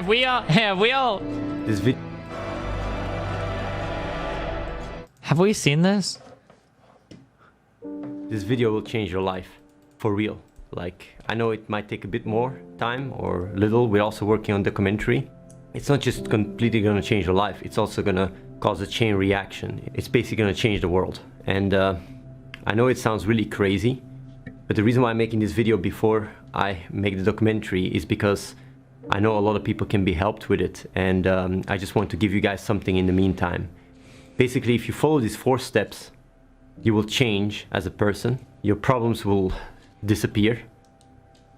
Have we all This video. have we seen this? This video will change your life, for real. Like, I know it might take a bit more time or little. We're also working on documentary. It's not just completely gonna change your life, it's also gonna cause a chain reaction. It's basically gonna change the world. And I know it sounds really crazy, but the reason why I'm making this video before I make the documentary is because I know a lot of people can be helped with it. And I just want to give you guys something in the meantime. Basically, if you follow these 4 steps, you will change as a person. Your problems will disappear.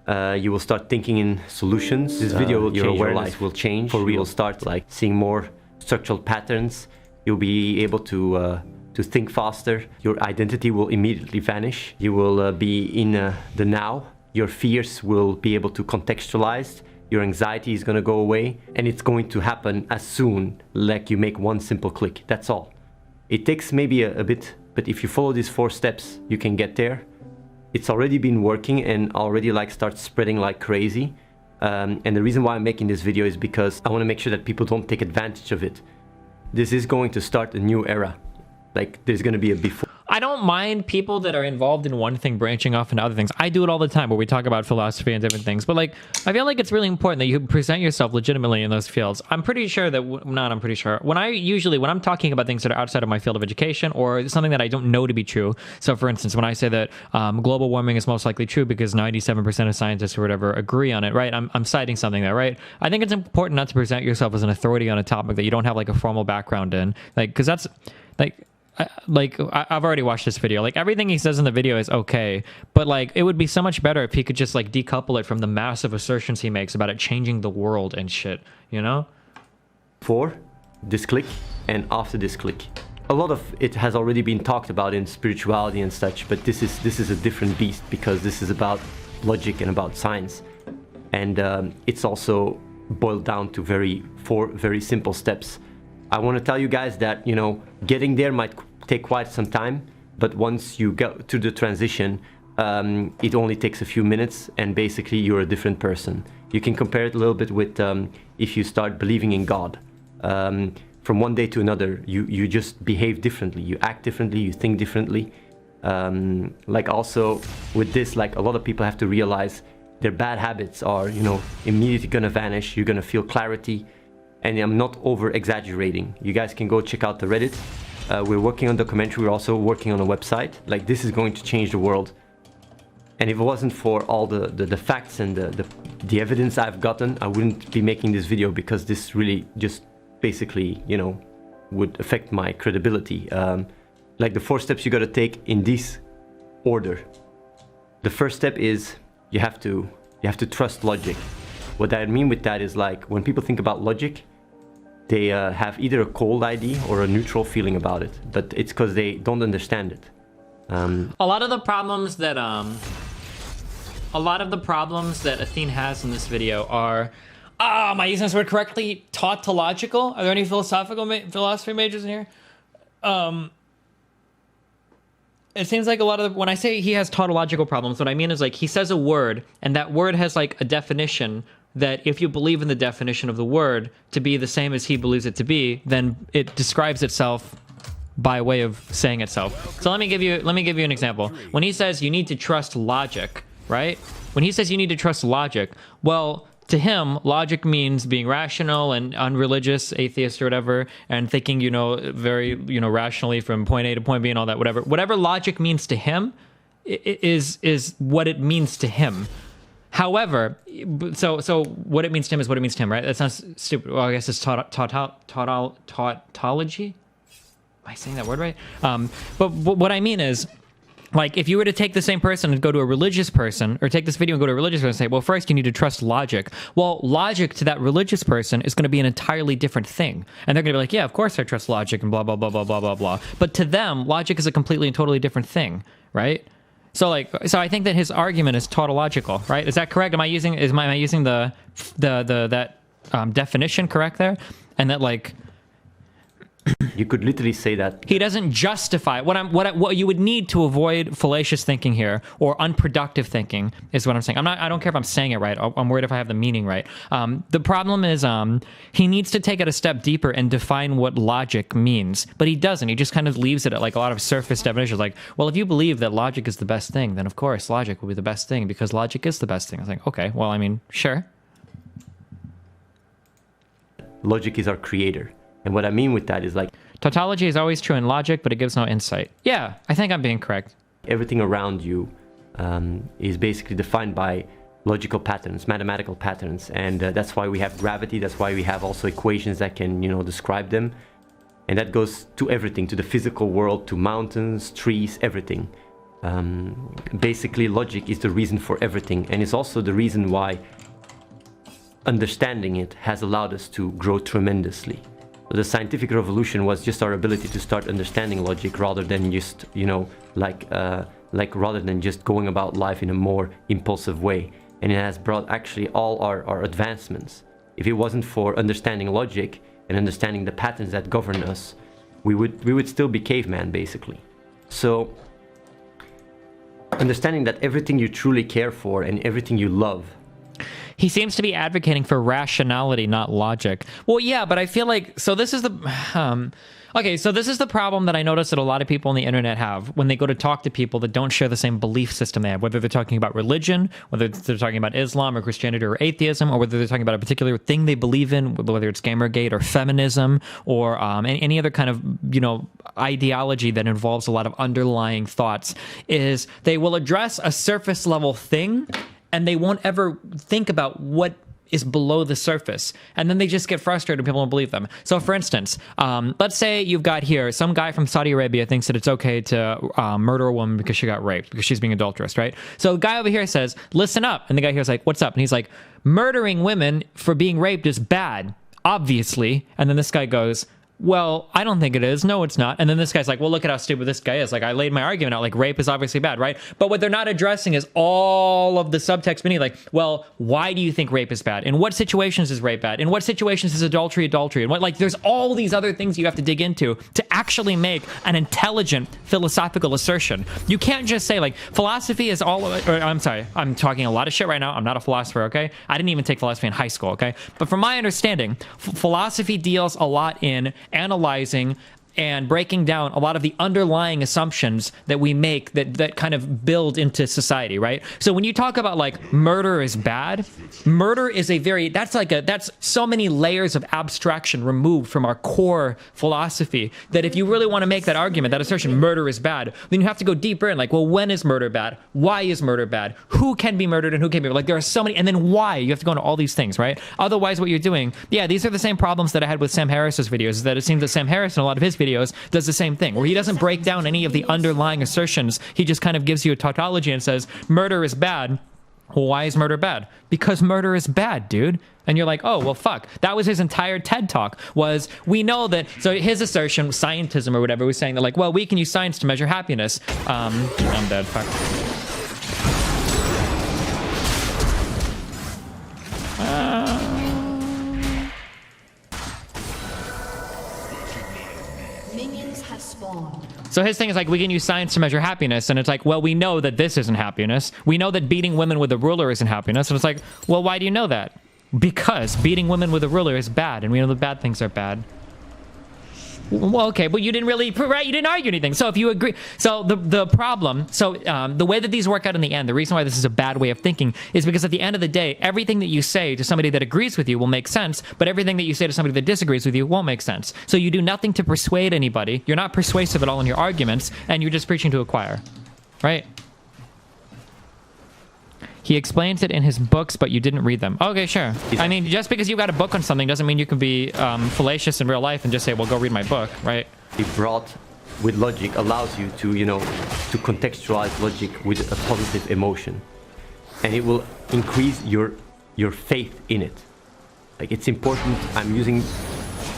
You will start thinking in solutions. This video will change your life. Will change. For real. You will start like seeing more structural patterns. You'll be able to think faster. Your identity will immediately vanish. You will be in the now. Your fears will be able to contextualize. Your anxiety is going to go away, and it's going to happen as soon like you make one simple click. That's all. It takes maybe a bit, but if you follow these 4 steps, you can get there. It's already been working and already like starts spreading like crazy. And the reason why I'm making this video is because I want to make sure that people don't take advantage of it. This is going to start a new era. Like, there's going to be a before. I don't mind people that are involved in one thing branching off into other things. I do it all the time where we talk about philosophy and different things. But like, I feel like it's really important that you present yourself legitimately in those fields. I'm pretty sure that, I'm pretty sure. When I'm talking about things that are outside of my field of education or something that I don't know to be true. So for instance, when I say that global warming is most likely true because 97% of scientists or whatever agree on it, right? I'm citing something there, right? I think it's important not to present yourself as an authority on a topic that you don't have like a formal background in. Like, because that's like... I've already watched this video. Like, everything he says in the video is okay, but like, it would be so much better if he could just like decouple it from the massive assertions he makes about it changing the world and shit, you know? Before this click and after this click. A lot of it has already been talked about in spirituality and such, but this is a different beast because this is about logic and about science. And it's also boiled down to 4 very simple steps. I want to tell you guys that, you know, getting there might take quite some time, but once you go to the transition, it only takes a few minutes and basically you're a different person. You can compare it a little bit with if you start believing in God. From one day to another, you just behave differently, you act differently, you think differently. Like also with this, like a lot of people have to realize their bad habits are, you know, immediately gonna vanish. You're gonna feel clarity. And I'm not over exaggerating. You guys can go check out the Reddit. We're working on documentary. We're also working on a website. Like, this is going to change the world. And if it wasn't for all the facts and the evidence I've gotten, I wouldn't be making this video because this really just basically, you know, would affect my credibility. Like the 4 steps you got to take in this order. The first step is you have to trust logic. What I mean with that is, like, when people think about logic, they have either a cold idea or a neutral feeling about it, but it's because they don't understand it. A lot of the problems that Athene has in this video are, am I using this word correctly? Tautological? Are there any philosophy majors in here? It seems like a lot of when I say he has tautological problems, what I mean is like he says a word and that word has like a definition that if you believe in the definition of the word to be the same as he believes it to be, then it describes itself by way of saying itself. So let me give you an example. When he says you need to trust logic, right? When he says you need to trust logic, well, to him, logic means being rational and unreligious, atheist or whatever, and thinking, you know, very, you know, rationally from point A to point B and all that, whatever. Whatever logic means to him is what it means to him. However, so what it means to him is what it means to him, right? That sounds stupid. Well, I guess it's tautology. Am I saying that word right? But what I mean is, like, if you were to take the same person and go to a religious person, or take this video and go to a religious person and say, well, first you need to trust logic. Well, logic to that religious person is going to be an entirely different thing. And they're going to be like, yeah, of course I trust logic and blah, blah, blah, blah, blah, blah, blah. But to them, logic is a completely and totally different thing, right? So I think that his argument is tautological, right? Is that correct? Am I using that definition correct there? And that, like, You could literally say that he doesn't justify what you would need to avoid fallacious thinking here, or unproductive thinking, is what I'm saying. I don't care if I'm saying it right. I'm worried if I have the meaning right. The problem is he needs to take it a step deeper and define what logic means, but he doesn't. He just kind of leaves it at like a lot of surface definitions, like, well, if you believe that logic is the best thing, then of course logic will be the best thing because logic is the best thing. I was like, okay, well, I mean, sure. logic is our creator. And what I mean with that is like tautology is always true in logic, but it gives no insight. Yeah, I think I'm being correct. everything around you is basically defined by logical patterns, mathematical patterns, and that's why we have gravity. That's why we have also equations that can, describe them, and that goes to everything, to the physical world, to mountains, trees, everything. Basically, logic is the reason for everything, and it's also the reason why understanding it has allowed us to grow tremendously. So the scientific revolution was just our ability to start understanding logic rather than just, rather than just going about life in a more impulsive way. And it has brought actually all our advancements. If it wasn't for understanding logic and understanding the patterns that govern us, we would still be caveman, basically. So understanding that everything you truly care for and everything you love. He seems to be advocating for rationality, not logic. Well, yeah, but I feel like, so this is the, so this is the problem that I notice that a lot of people on the internet have when they go to talk to people that don't share the same belief system they have, whether they're talking about religion, whether they're talking about Islam or Christianity or atheism, or whether they're talking about a particular thing they believe in, whether it's Gamergate or feminism or any other kind of, ideology that involves a lot of underlying thoughts, is they will address a surface level thing and they won't ever think about what is below the surface. And then they just get frustrated and people don't believe them. So for instance, let's say you've got here, some guy from Saudi Arabia thinks that it's okay to murder a woman because she got raped, because she's being adulterous, right? So the guy over here says, listen up. And the guy here's like, what's up? And he's like, murdering women for being raped is bad, obviously. And then this guy goes, well, I don't think it is. No, it's not. And then this guy's like, well, look at how stupid this guy is. Like, I laid my argument out, like, rape is obviously bad, right? But what they're not addressing is all of the subtext beneath, like, well, why do you think rape is bad? In what situations is rape bad? In what situations is adultery? And what, like, there's all these other things you have to dig into to actually make an intelligent philosophical assertion. You can't just say, like, philosophy is all, I'm sorry, I'm talking a lot of shit right now. I'm not a philosopher, okay? I didn't even take philosophy in high school, okay? But from my understanding, philosophy deals a lot in analyzing and breaking down a lot of the underlying assumptions that we make that kind of build into society, right? So when you talk about like murder is bad, murder is that's so many layers of abstraction removed from our core philosophy that if you really want to make that argument, that assertion, murder is bad, then you have to go deeper in, like, well, when is murder bad? Why is murder bad? Who can be murdered and who can be murdered? Like, there are so many, and then why? You have to go into all these things, right? Otherwise, what you're doing, these are the same problems that I had with Sam Harris's videos, is that it seems that Sam Harris in a lot of his videos does the same thing, where he doesn't break down any of the underlying assertions. He just kind of gives you a tautology and says, murder is bad. Well, why is murder bad? Because murder is bad, dude. And you're like, oh, well, fuck. That was his entire TED talk, was we know that, so his assertion, scientism or whatever, was saying that, like, well, we can use science to measure happiness. I'm dead, fuck. So his thing is like, we can use science to measure happiness. And it's like, well, we know that this isn't happiness. We know that beating women with a ruler isn't happiness. And it's like, well, why do you know that? Because beating women with a ruler is bad. And we know that bad things are bad. Well, okay, but you didn't really, right? You didn't argue anything. So if you agree, so the problem, the way that these work out in the end, the reason why this is a bad way of thinking is because at the end of the day, everything that you say to somebody that agrees with you will make sense, but everything that you say to somebody that disagrees with you won't make sense. So you do nothing to persuade anybody. You're not persuasive at all in your arguments, and you're just preaching to a choir, right? He explains it in his books, but you didn't read them. Okay, sure. I mean, just because you got a book on something doesn't mean you can be fallacious in real life and just say, well, go read my book, right? He brought with logic allows you to, to contextualize logic with a positive emotion. And it will increase your faith in it. Like, it's important, I'm using,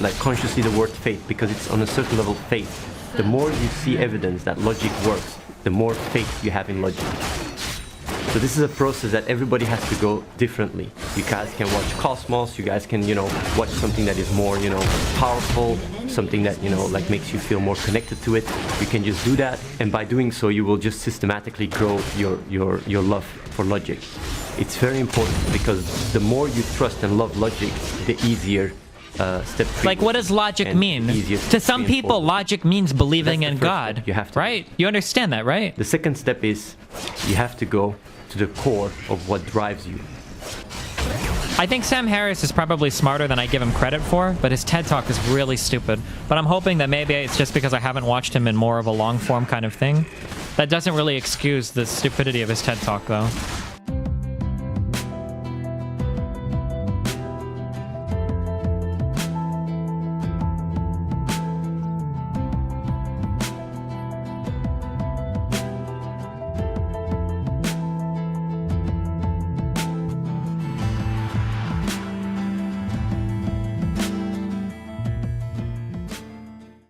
like, consciously the word faith because it's on a certain level faith. The more you see evidence that logic works, the more faith you have in logic. So this is a process that everybody has to go differently. You guys can watch Cosmos, you guys can, you know, watch something that is more, you know, powerful, something that, you know, like makes you feel more connected to it. You can just do that, and by doing so, you will just systematically grow your love for logic. It's very important because the more you trust and love logic, the easier step 3. Like, what does logic mean? To some people, logic means believing in God. You have to, right? You understand that, right? The second step is you have to go to the core of what drives you. I think Sam Harris is probably smarter than I give him credit for, but his TED Talk is really stupid. But I'm hoping that maybe it's just because I haven't watched him in more of a long form kind of thing. That doesn't really excuse the stupidity of his TED Talk, though.